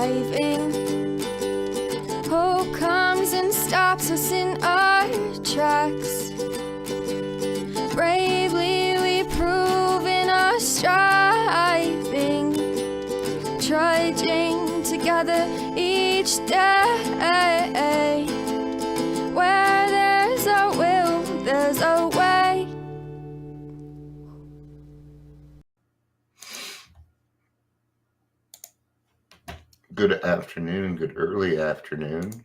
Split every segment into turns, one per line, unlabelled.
driving. Hope comes and stops us in our tracks. Bravely we prove in our striving, trudging together each day. Where there's a will, there's a way.
Good afternoon, good early afternoon.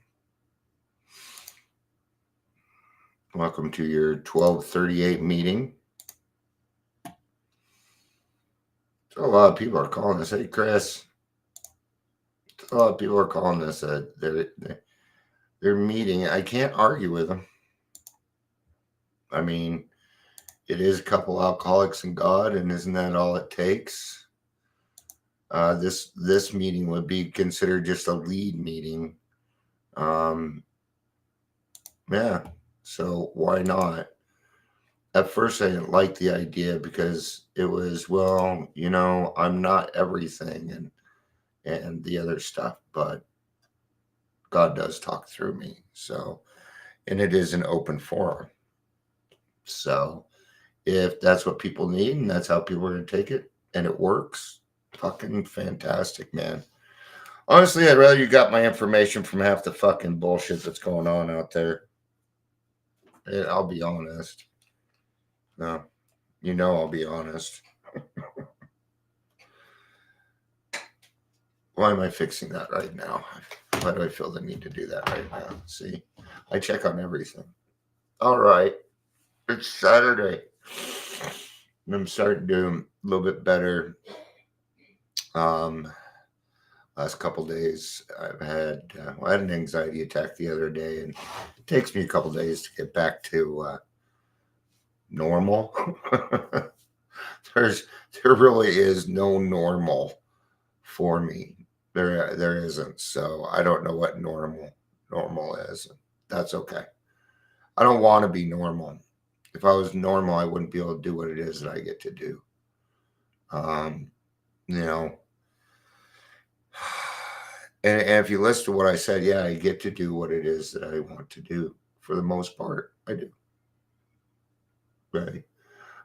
Welcome to your 12:38 meeting. So a lot of people are calling us. Hey, Chris. A lot of people are calling us. They're meeting. I can't argue with them. I mean, it is a couple alcoholics and God, and isn't that all it takes? This meeting would be considered just a lead meeting. Yeah. So why not? At first, I didn't like the idea because it was, well, I'm not everything and the other stuff, but God does talk through me. So, and it is an open forum. So if that's what people need and that's how people are going to take it and it works, fucking fantastic, man. Honestly, I'd rather you got my information from half the fucking bullshit that's going on out there. I'll be honest. No, I'll be honest. Why am I fixing that right now? Why do I feel the need to do that right now? See, I check on everything. All right. It's Saturday. I'm starting to do a little bit better. Last couple days, I've had I had an anxiety attack the other day, and it takes me a couple days to get back to normal. There really is no normal for me. There isn't. So I don't know what normal is. That's okay. I don't want to be normal. If I was normal, I wouldn't be able to do what it is that I get to do. And if you listen to what I said, yeah, I get to do what it is that I want to do. For the most part, I do. Right.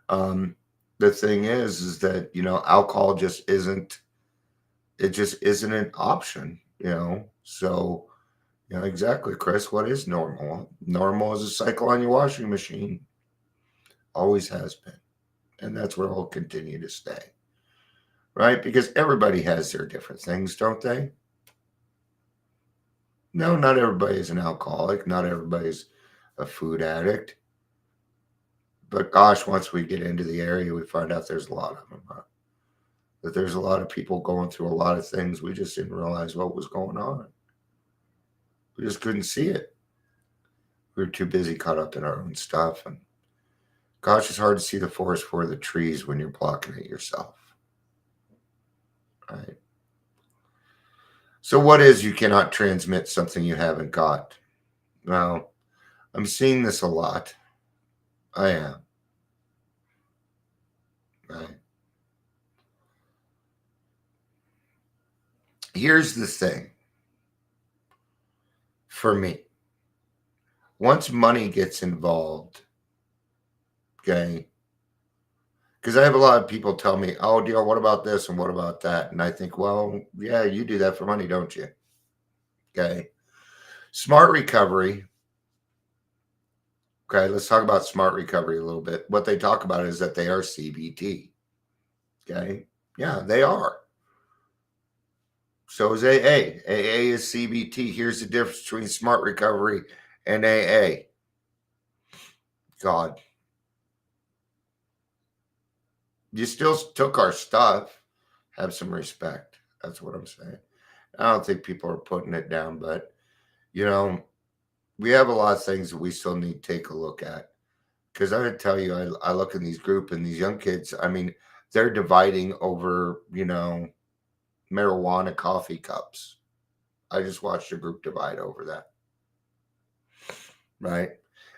The thing is that, alcohol just isn't an option, So, exactly, Chris, what is normal? Normal is a cycle on your washing machine. Always has been. And that's where it'll continue to stay. Right? Because everybody has their different things, don't they? No, not everybody's an alcoholic. Not everybody's a food addict. But gosh, once we get into the area, we find out there's a lot of them. That there's a lot of people going through a lot of things. We just didn't realize what was going on. We just couldn't see it. We were too busy caught up in our own stuff. And gosh, it's hard to see the forest for the trees when you're blocking it yourself. Right? So what is you cannot transmit something you haven't got? Well, I'm seeing this a lot. I am. Right. Here's the thing. For me, once money gets involved, okay, because I have a lot of people tell me, oh, dear, what about this and what about that? And I think, well, yeah, you do that for money, don't you? Okay. Smart recovery. Okay, let's talk about smart recovery a little bit. What they talk about is that they are CBT. Okay. Yeah, they are. So is AA. AA is CBT. Here's the difference between smart recovery and AA. God. You still took our stuff. Have some respect. That's what I'm saying. I don't think people are putting it down, but, we have a lot of things that we still need to take a look at. Because I would tell you, I look in these groups and these young kids, I mean, they're dividing over, marijuana coffee cups. I just watched a group divide over that. Right?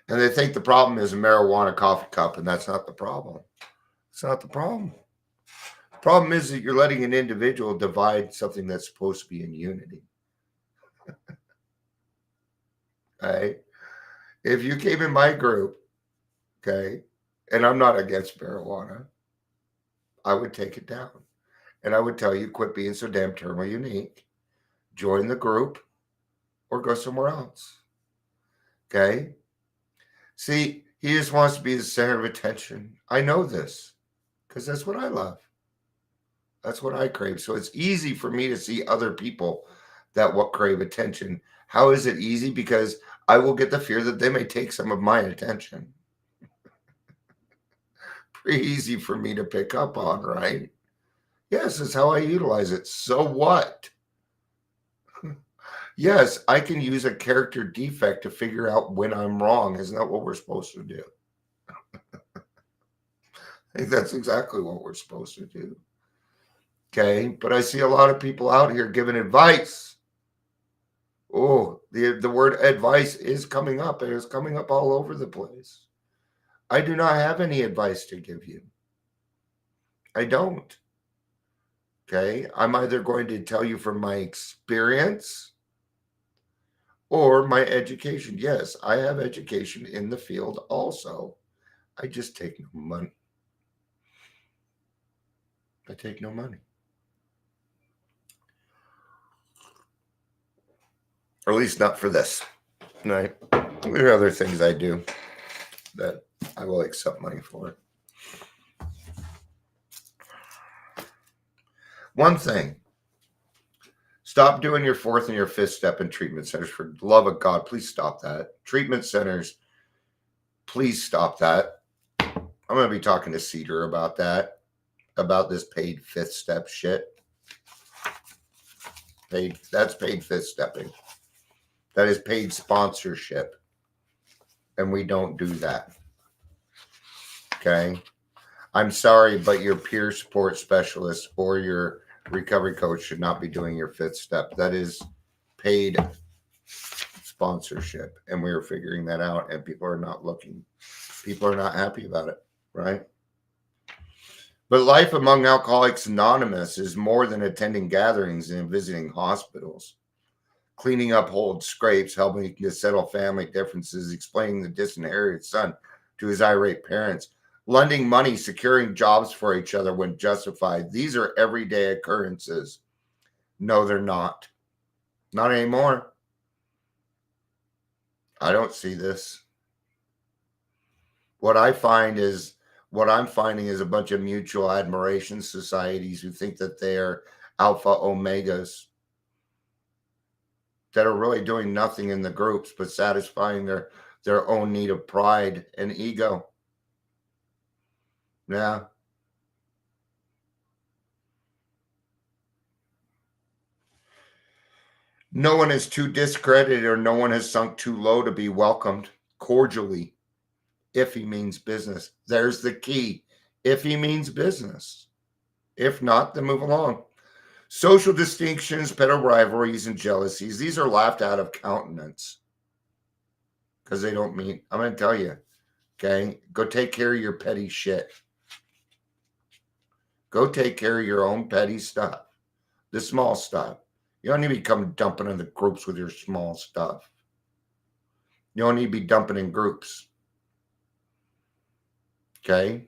And they think the problem is a marijuana coffee cup, and that's not the problem. It's not the problem. Problem is that you're letting an individual divide something that's supposed to be in unity. Okay? If you came in my group, okay, and I'm not against marijuana, I would take it down. And I would tell you, quit being so damn terminal unique, join the group, or go somewhere else. Okay? See, he just wants to be the center of attention. I know this because that's what I love. That's what I crave. So it's easy for me to see other people that what crave attention. How is it easy? Because I will get the fear that they may take some of my attention. Pretty easy for me to pick up on, right? Yes, it's how I utilize it. So what? Yes, I can use a character defect to figure out when I'm wrong. Isn't that what we're supposed to do? I think that's exactly what we're supposed to do. Okay, but I see a lot of people out here giving advice. Oh, the word advice is coming up, and it's coming up all over the place. I do not have any advice to give you. I don't. Okay, I'm either going to tell you from my experience or my education. Yes, I have education in the field also. I just take no money. I take no money. Or at least not for this. Right? There are other things I do that I will accept money for. One thing. Stop doing your fourth and your fifth step in treatment centers. For the love of God, please stop that. Treatment centers, please stop that. I'm going to be talking to Cedar about that, about this paid fifth step shit. That's paid fifth stepping. That is paid sponsorship. And we don't do that. Okay? I'm sorry, but your peer support specialist or your recovery coach should not be doing your fifth step. That is paid sponsorship. And we are figuring that out, and people are not looking. People are not happy about it, right? But life among Alcoholics Anonymous is more than attending gatherings and visiting hospitals. Cleaning up old scrapes, helping to settle family differences, explaining the disinherited son to his irate parents, lending money, securing jobs for each other when justified. These are everyday occurrences. No, they're not. Not anymore. I don't see this. What I'm finding is a bunch of mutual admiration societies who think that they're alpha omegas that are really doing nothing in the groups but satisfying their own need of pride and ego. Yeah. No one is too discredited or no one has sunk too low to be welcomed cordially if he means business. There's the key. If he means business. If not, then move along. Social distinctions, petty rivalries, and jealousies, these are laughed out of countenance because they don't mean, I'm going to tell you, okay, go take care of your petty shit. Go take care of your own petty stuff, the small stuff. You don't need to become dumping in the groups with your small stuff. You don't need to be dumping in groups. Okay?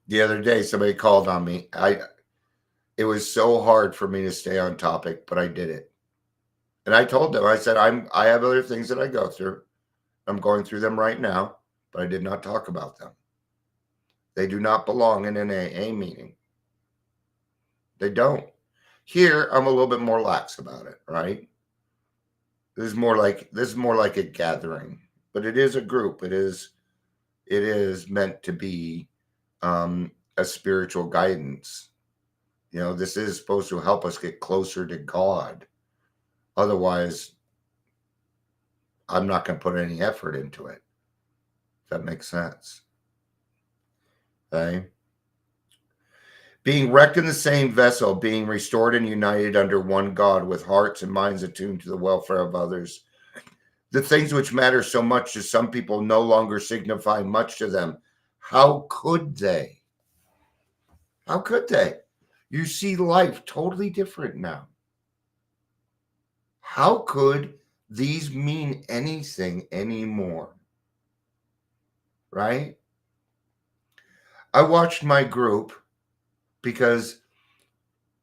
The other day, somebody called on me. It was so hard for me to stay on topic, but I did it. And I told them, I said, I have other things that I go through. I'm going through them right now, but I did not talk about them. They do not belong in an AA meeting. They don't. Here, I'm a little bit more lax about it, right? This is more like a gathering, but it is a group. It is meant to be a spiritual guidance. You know, this is supposed to help us get closer to God. Otherwise, I'm not going to put any effort into it. If that makes sense. Okay. Being wrecked in the same vessel, being restored and united under one God with hearts and minds attuned to the welfare of others. The things which matter so much to some people no longer signify much to them. How could they? How could they? You see life totally different now. How could these mean anything anymore? Right? I watched my group because,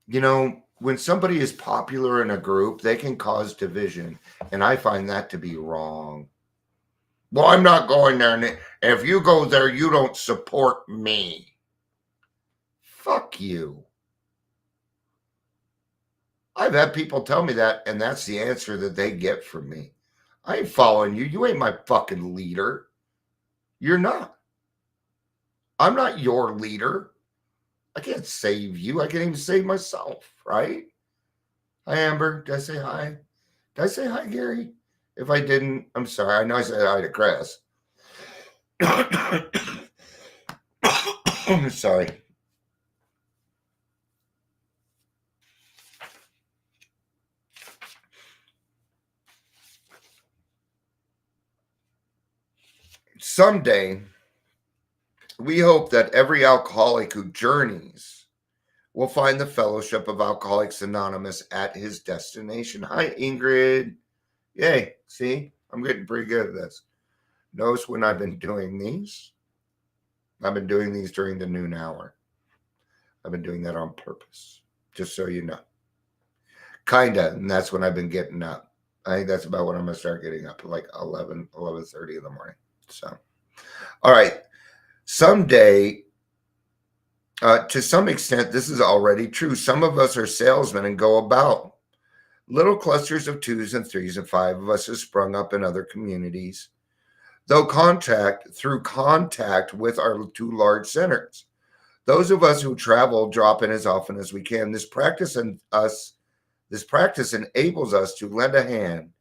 when somebody is popular in a group, they can cause division. And I find that to be wrong. Well, I'm not going there. And if you go there, you don't support me. Fuck you. I've had people tell me that, and that's the answer that they get from me. I ain't following you. You ain't my fucking leader. You're not. I'm not your leader. I can't save you. I can't even save myself, right? Hi, Amber. Did I say hi? Did I say hi, Gary? If I didn't, I'm sorry. I know I said hi to Chris. I'm sorry. Someday, we hope that every alcoholic who journeys will find the fellowship of Alcoholics Anonymous at his destination. Hi, Ingrid. Yay. See, I'm getting pretty good at this. Notice when I've been doing these, I've been doing these during the noon hour. I've been doing that on purpose, just so you know. Kinda, and that's when I've been getting up. I think that's about when I'm going to start getting up, like 11:30 in the morning. So, all right. Someday, to some extent, this is already true. Some of us are salesmen and go about. Little clusters of 2s and 3s and 5 of us have sprung up in other communities, through contact with our 2 large centers. Those of us who travel drop in as often as we can. This practice enables us to lend a hand,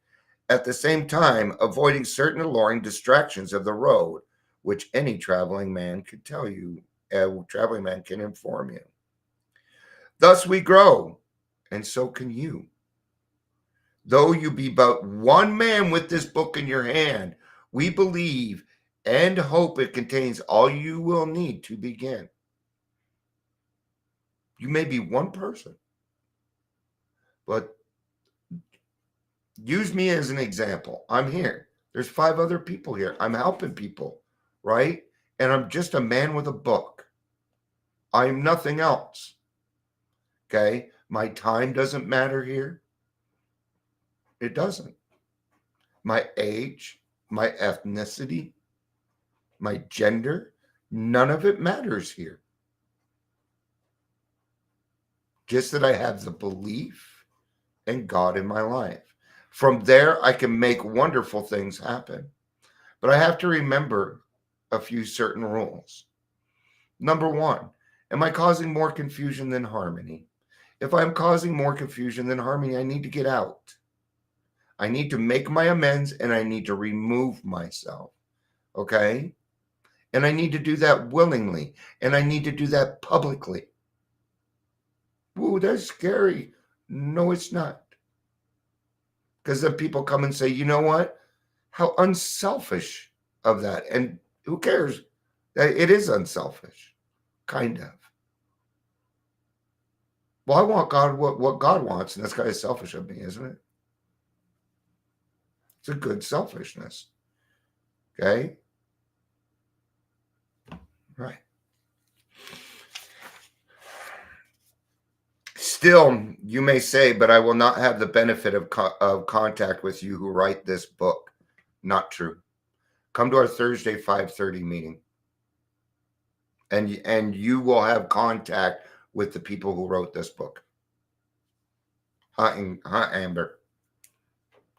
at the same time avoiding certain alluring distractions of the road, which any traveling man can tell you. Traveling man can inform you. Thus we grow, and so can you. Though you be but one man with this book in your hand, we believe and hope it contains all you will need to begin. You may be one person, but use me as an example. I'm here. There's 5 other people here. I'm helping people, right? And I'm just a man with a book. I'm nothing else. Okay? My time doesn't matter here. It doesn't. My age, my ethnicity, my gender, none of it matters here. Just that I have the belief in God in my life. From there, I can make wonderful things happen. But I have to remember a few certain rules. Number 1, am I causing more confusion than harmony? If I'm causing more confusion than harmony, I need to get out. I need to make my amends and I need to remove myself. Okay? And I need to do that willingly. And I need to do that publicly. Ooh, that's scary. No, it's not. Because then people come and say, you know what? How unselfish of that. And who cares? It is unselfish. Kind of. Well, I want God what God wants, and that's kind of selfish of me, isn't it? It's a good selfishness. Okay? Right. Still, you may say, but I will not have the benefit of contact with you who write this book. Not true. Come to our Thursday 5:30 meeting. And you will have contact with the people who wrote this book. Amber.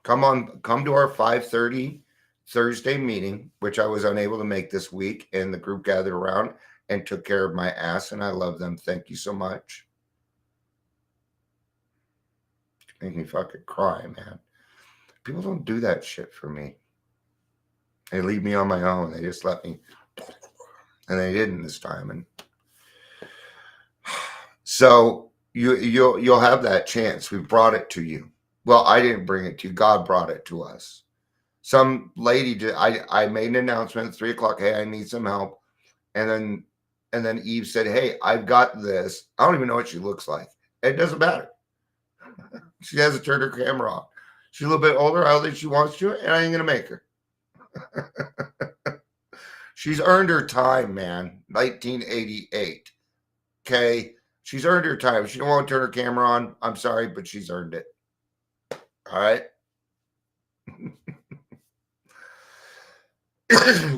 Come to our 5:30 Thursday meeting, which I was unable to make this week, and the group gathered around and took care of my ass, and I love them. Thank you so much. Make me fucking cry, man. People don't do that shit for me. They leave me on my own. They just let me, and they didn't this time. And so you'll have that chance. We brought it to you. Well, I didn't bring it to you. God brought it to us. Some lady did. I made an announcement at 3:00. Hey, I need some help. And then Eve said, "Hey, I've got this." I don't even know what she looks like. It doesn't matter. She hasn't turned her camera on. She's a little bit older. I don't think she wants to, and I ain't gonna make her. She's earned her time, man. 1988. Okay, she's earned her time. She don't want to turn her camera on. I'm sorry, but she's earned it. All right.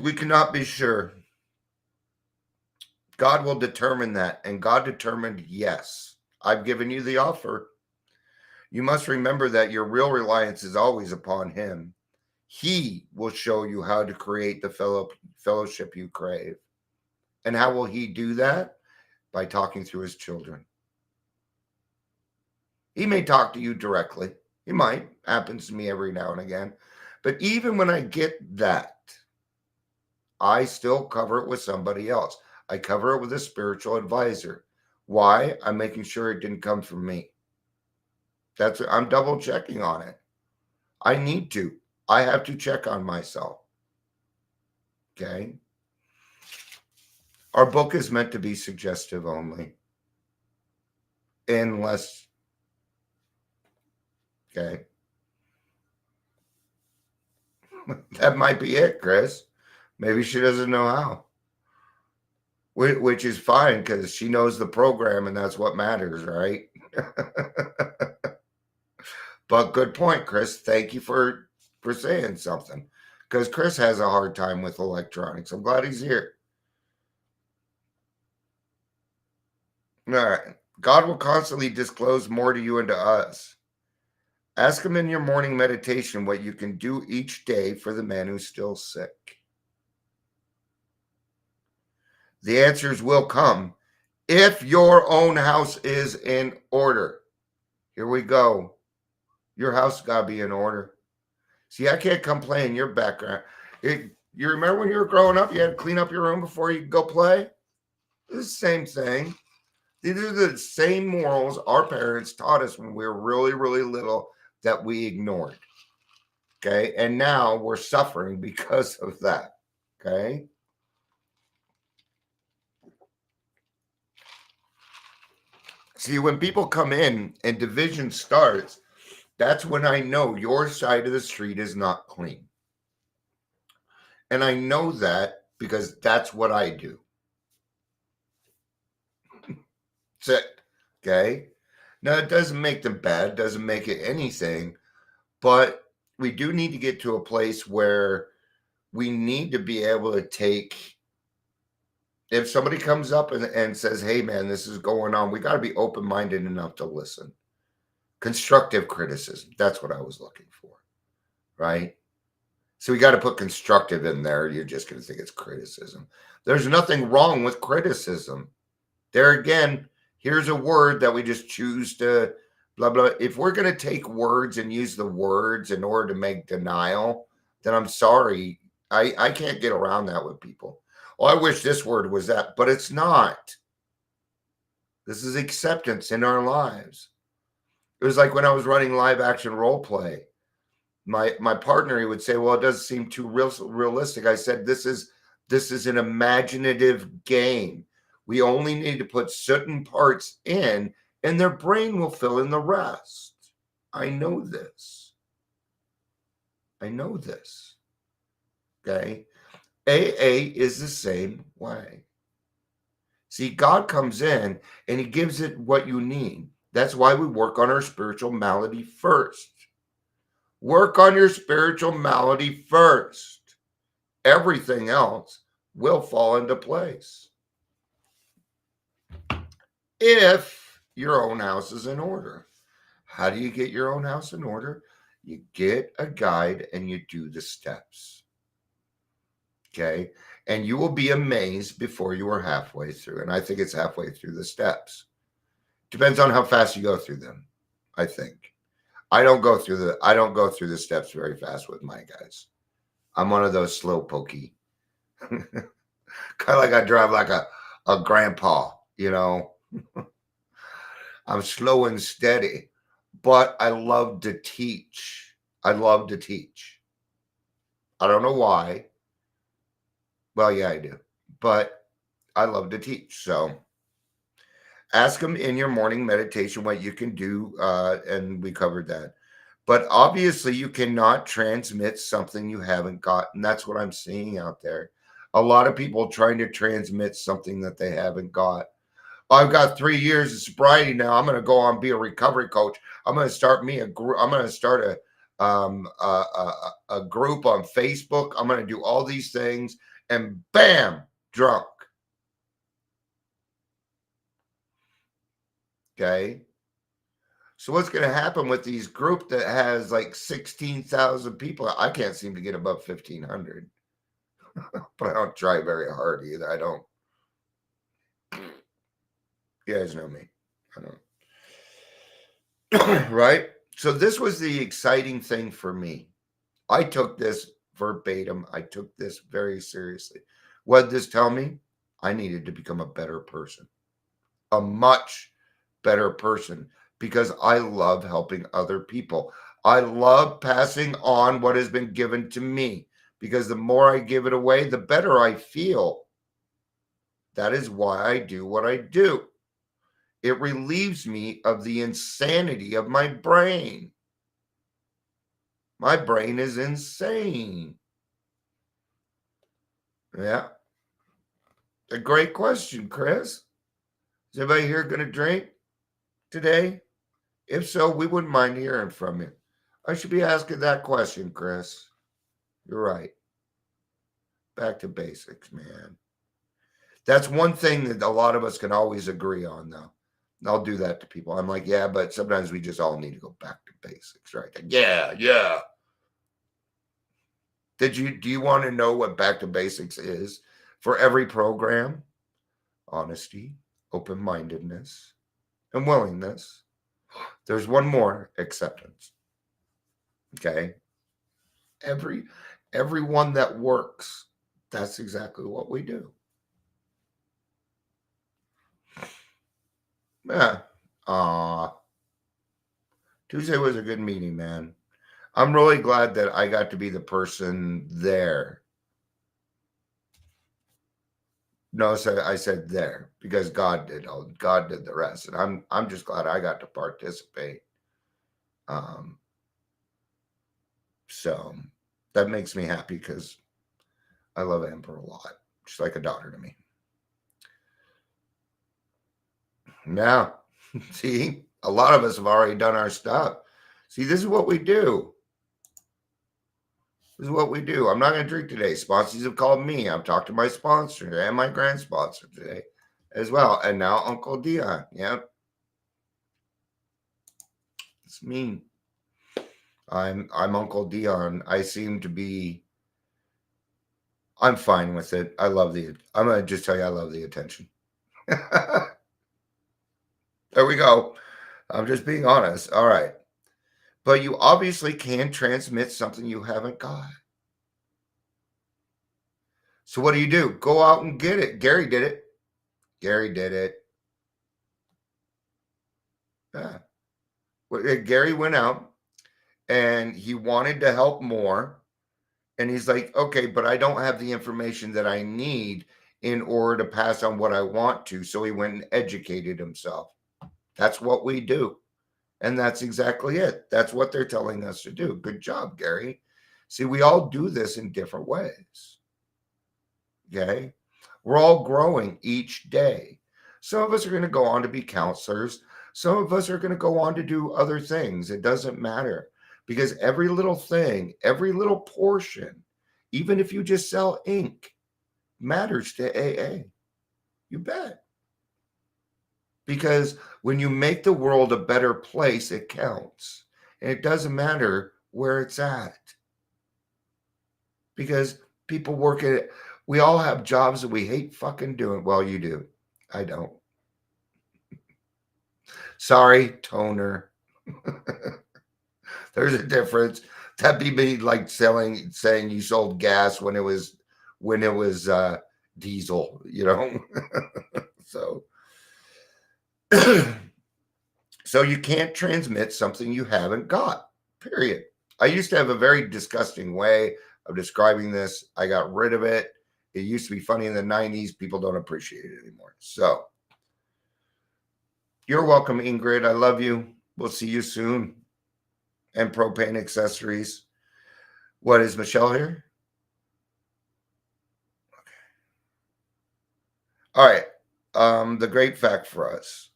We cannot be sure. God will determine that, and God determined yes. I've given you the offer. You must remember that your real reliance is always upon Him. He will show you how to create the fellowship you crave. And how will He do that? By talking through His children. He may talk to you directly. He might. Happens to me every now and again. But even when I get that, I still cover it with somebody else. I cover it with a spiritual advisor. Why? I'm making sure it didn't come from me. I'm double checking on it. I need to. I have to check on myself. Okay. Our book is meant to be suggestive only. Unless, okay. That might be it, Chris. Maybe she doesn't know how. Which is fine because she knows the program and that's what matters, right? But good point, Chris. Thank you for saying something. Because Chris has a hard time with electronics. I'm glad he's here. All right. God will constantly disclose more to you and to us. Ask Him in your morning meditation what you can do each day for the man who's still sick. The answers will come if your own house is in order. Here we go. Your house got to be in order. See, I can't come play in your background. You remember when you were growing up, you had to clean up your room before you could go play? It's the same thing. These are the same morals our parents taught us when we were really, really little that we ignored. Okay. And now we're suffering because of that. Okay. See, when people come in and division starts, that's when I know your side of the street is not clean. And I know that because that's what I do. That's it. Okay. Now, it doesn't make them bad, doesn't make it anything, but we do need to get to a place where we need to be able to take, if somebody comes up and says, "Hey, man, this is going on," we got to be open-minded enough to listen. Constructive criticism. That's what I was looking for, right? So we got to put constructive in there. You're just going to think it's criticism. There's nothing wrong with criticism. There again, here's a word that we just choose to blah, blah. If we're going to take words and use the words in order to make denial, then I'm sorry. I can't get around that with people. Well, I wish this word was that, but it's not. This is acceptance in our lives. It was like when I was running live action role play. My partner, he would say, "Well, it doesn't seem too realistic." I said, this is an imaginative game. We only need to put certain parts in, and their brain will fill in the rest. I know this. I know this. Okay. AA is the same way. See, God comes in and He gives it what you need. That's why we work on our spiritual malady first. Work on your spiritual malady first. Everything else will fall into place. If your own house is in order. How do you get your own house in order? You get a guide and you do the steps. Okay. And you will be amazed before you are halfway through. And I think it's halfway through the steps. Depends on how fast you go through them, I think. I don't go through the steps very fast with my guys. I'm one of those slow pokey. Kind of like I drive like a grandpa, you know. I'm slow and steady, but I love to teach. I love to teach. I don't know why. Well, yeah, I do. But I love to teach. So ask them in your morning meditation what you can do. And we covered that. But obviously, you cannot transmit something you haven't got. And that's what I'm seeing out there. A lot of people trying to transmit something that they haven't got. I've got 3 years of sobriety now. I'm going to go on be a recovery coach. I'm going to start me a group. I'm going to start a group on Facebook. I'm going to do all these things, and bam, drunk. Okay. So what's going to happen with these group that has like 16,000 people? I can't seem to get above 1,500, but I don't try very hard either. I don't. You guys know me. I don't. Right? So this was the exciting thing for me. I took this verbatim. I took this very seriously. What did this tell me? I needed to become a better person, a much better person, because I love helping other people. I love passing on what has been given to me, because the more I give it away, the better I feel. That is why I do what I do. It relieves me of the insanity of my brain. My brain is insane. Yeah. A great question, Chris. Is everybody here going to drink today? If so, we wouldn't mind hearing from you. I should be asking that question, Chris. You're right. Back to basics, man. That's one thing that a lot of us can always agree on, though. And I'll do that to people. I'm like, yeah, but sometimes we just all need to go back to basics, right? Like, yeah. Do you want to know what back to basics is for every program? Honesty, open-mindedness, and willingness. There's one more: acceptance. Okay. Everyone that works, that's exactly what we do. Yeah. Tuesday was a good meeting, man. I'm really glad that I got to be the person there. No, so I said there because God did the rest, and I'm just glad I got to participate. So that makes me happy because I love Amber a lot. She's like a daughter to me. Now, see, a lot of us have already done our stuff. See, this is what we do. This is what we do. I'm not going to drink today. Sponsors have called me. I've talked to my sponsor and my grand sponsor today as well. And now Uncle Dion. Yep. It's me. I'm Uncle Dion. I seem to be. I'm fine with it. I'm going to just tell you I love the attention. There we go. I'm just being honest. All right. But you obviously can transmit something you haven't got. So what do? Go out and get it. Gary did it. Yeah. Gary went out and he wanted to help more. And he's like, okay, but I don't have the information that I need in order to pass on what I want to. So he went and educated himself. That's what we do. And that's exactly it. That's what they're telling us to do. Good job, Gary. See, we all do this in different ways. Okay. We're all growing each day. Some of us are going to go on to be counselors. Some of us are going to go on to do other things. It doesn't matter because every little thing, every little portion, even if you just sell ink, matters to AA. You bet. Because when you make the world a better place, it counts. And it doesn't matter where it's at. Because people work at it. We all have jobs that we hate fucking doing. Well, you do. I don't. Sorry, toner. There's a difference. That'd be me like saying you sold gas when it was diesel, you know. So so you can't transmit something you haven't got. Period. I used to have a very disgusting way of describing this. I got rid of it, It used to be funny in the 90s. People don't appreciate it anymore. So you're welcome, Ingrid. I love you. We'll see you soon. And propane accessories. What, is Michelle here? Okay. All right. The great fact for us.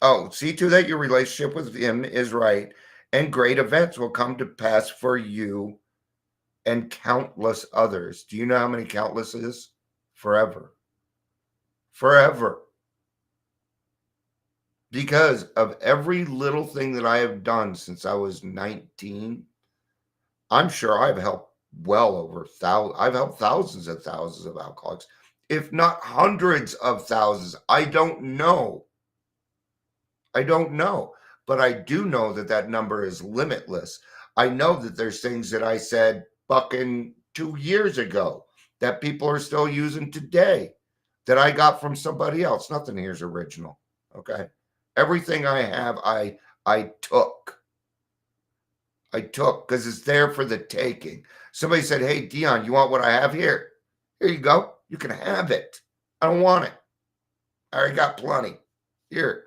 Oh, see to that your relationship with him is right, and great events will come to pass for you and countless others. Do you know how many countless is? Forever. Forever. Because of every little thing that I have done since I was 19, I'm sure I've helped well over I've helped thousands and thousands of alcoholics, if not hundreds of thousands. I don't know. I don't know, but I do know that that number is limitless. I know that there's things that I said fucking 2 years ago that people are still using today that I got from somebody else. Nothing here is original. Okay. Everything I have, I took. I took because it's there for the taking. Somebody said, "Hey, Dion, you want what I have here? Here you go. You can have it. I don't want it. I already got plenty. Here."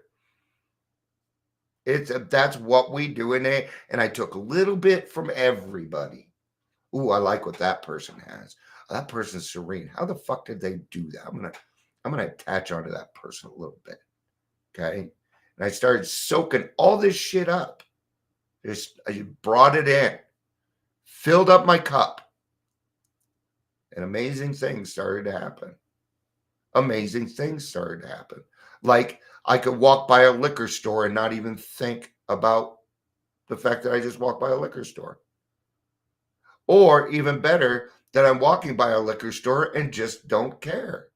That's what we do in it. And I took a little bit from everybody. Ooh, I like what that person has. That person's serene. How the fuck did they do that? I'm gonna attach onto that person a little bit. Okay. And I started soaking all this shit up. I brought it in, filled up my cup, and amazing things started to happen. Amazing things started to happen. Like I could walk by a liquor store and not even think about the fact that I just walked by a liquor store. Or even better, that I'm walking by a liquor store and just don't care.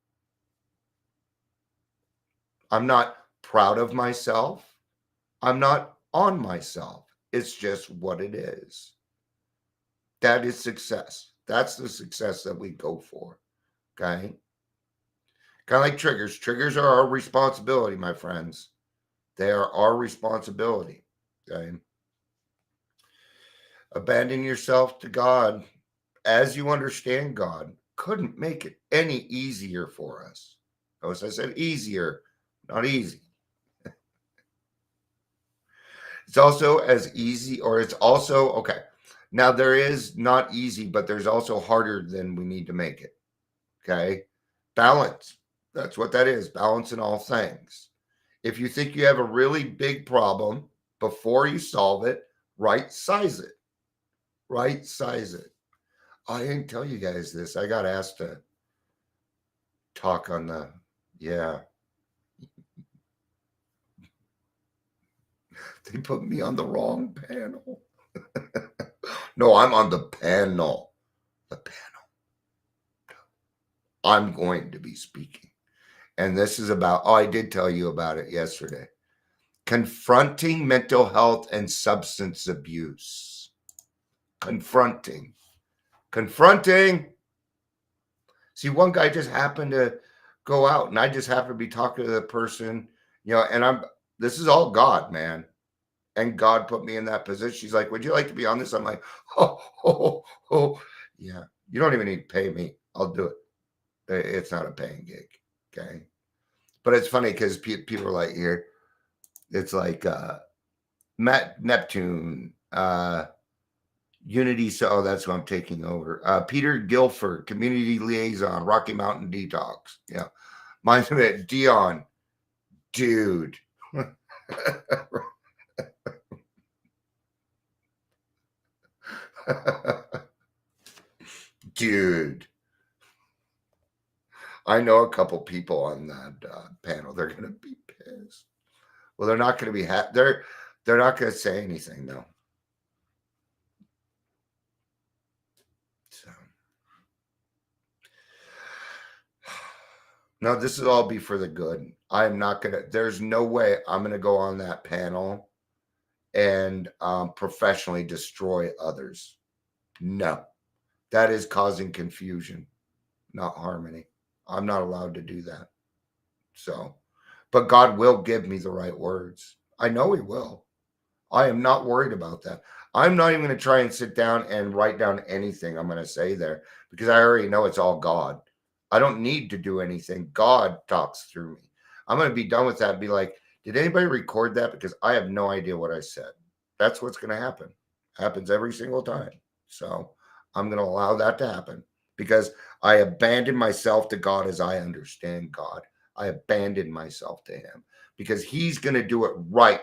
I'm not proud of myself. I'm not on myself. It's just what it is. That is success. That's the success that we go for. Okay. Kind of like triggers. Triggers are our responsibility, my friends. They are our responsibility. Okay. Abandon yourself to God as you understand God couldn't make it any easier for us. Notice I said easier, not easy. It's also as easy, or it's also, okay. Now there is not easy, but there's also harder than we need to make it. Okay. Balance. That's what that is. Balance in all things. If you think you have a really big problem, before you solve it, right size it. Right size it. I didn't tell you guys this. I got asked to talk on the, yeah. They put me on the wrong panel. No, I'm on the panel. The panel. I'm going to be speaking. And this is about, oh, I did tell you about it yesterday. Confronting mental health and substance abuse. Confronting. See, one guy just happened to go out and I just happened to be talking to the person, and this is all God, man. And God put me in that position. She's like, "Would you like to be on this?" I'm like, oh, yeah. You don't even need to pay me. I'll do it. It's not a paying gig. Okay. But it's funny because people are like, here, it's like Matt Neptune, Unity. So that's who I'm taking over. Peter Guilford, community liaison, Rocky Mountain Detox. Yeah. Mine's a bit Dion, dude. Dude. I know a couple people on that panel. They're going to be pissed. Well, they're not going to be they're not going to say anything though. So no, this will all be for the good. I'm not going to. There's no way I'm going to go on that panel and professionally destroy others. No, that is causing confusion, not harmony. I'm not allowed to do that. So, but God will give me the right words. I know He will. I am not worried about that. I'm not even going to try and sit down and write down anything I'm going to say there because I already know it's all God. I don't need to do anything. God talks through me. I'm going to be done with that and be like, did anybody record that? Because I have no idea what I said. That's what's going to happen. Happens every single time. So I'm going to allow that to happen because I abandon myself to God as I understand God. I abandon myself to Him because He's going to do it right.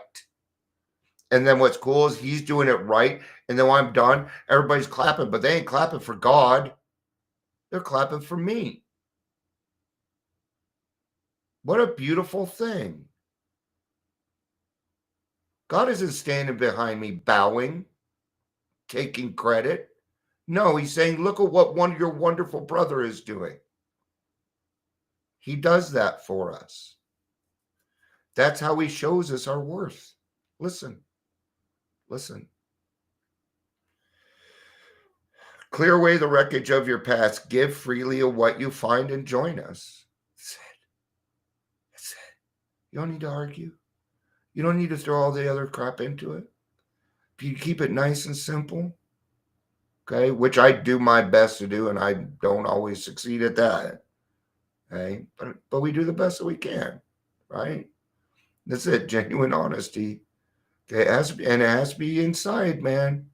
And then what's cool is He's doing it right. And then when I'm done, everybody's clapping, but they ain't clapping for God. They're clapping for me. What a beautiful thing. God isn't standing behind me bowing, taking credit. No, He's saying, look at what your wonderful brother is doing. He does that for us. That's how He shows us our worth. Listen. Clear away the wreckage of your past. Give freely of what you find and join us. That's it. You don't need to argue. You don't need to throw all the other crap into it. If you keep it nice and simple, okay, which I do my best to do, and I don't always succeed at that. Okay, but we do the best that we can, right? That's it. Genuine honesty. Okay, it has to be inside, man.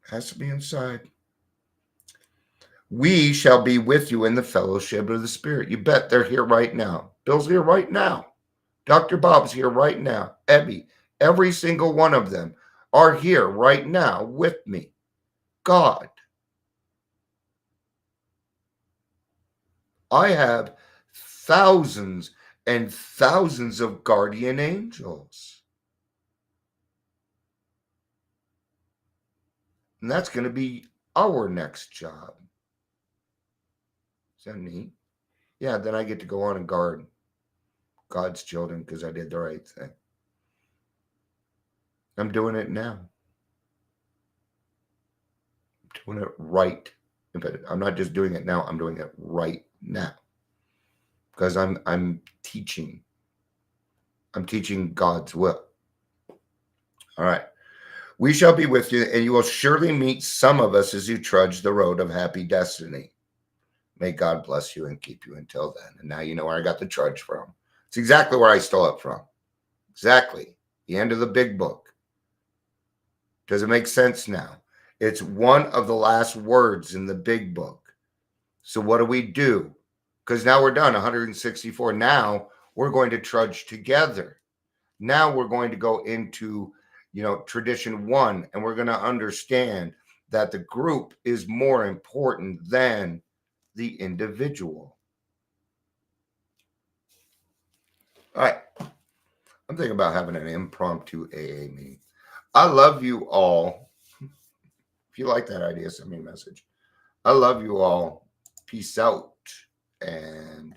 It has to be inside. We shall be with you in the fellowship of the Spirit. You bet they're here right now. Bill's here right now. Dr. Bob's here right now. Ebby, every single one of them are here right now with me. God. I have thousands and thousands of guardian angels. And that's going to be our next job. Is that neat? Yeah, then I get to go on and guard God's children because I did the right thing. I'm doing it now. I'm doing it right. But I'm not just doing it now, I'm doing it right now. Because I'm teaching. I'm teaching God's will. All right. We shall be with you, and you will surely meet some of us as you trudge the road of happy destiny. May God bless you and keep you until then. And now you know where I got the trudge from. It's exactly where I stole it from. Exactly. The end of the big book. Does it make sense now? It's one of the last words in the big book. So what do? Because now we're done, 164. Now we're going to trudge together. Now we're going to go into, tradition 1, and we're going to understand that the group is more important than the individual. All right. I'm thinking about having an impromptu AA meeting. I love you all. If you like that idea, send me a message. I love you all. Peace out. And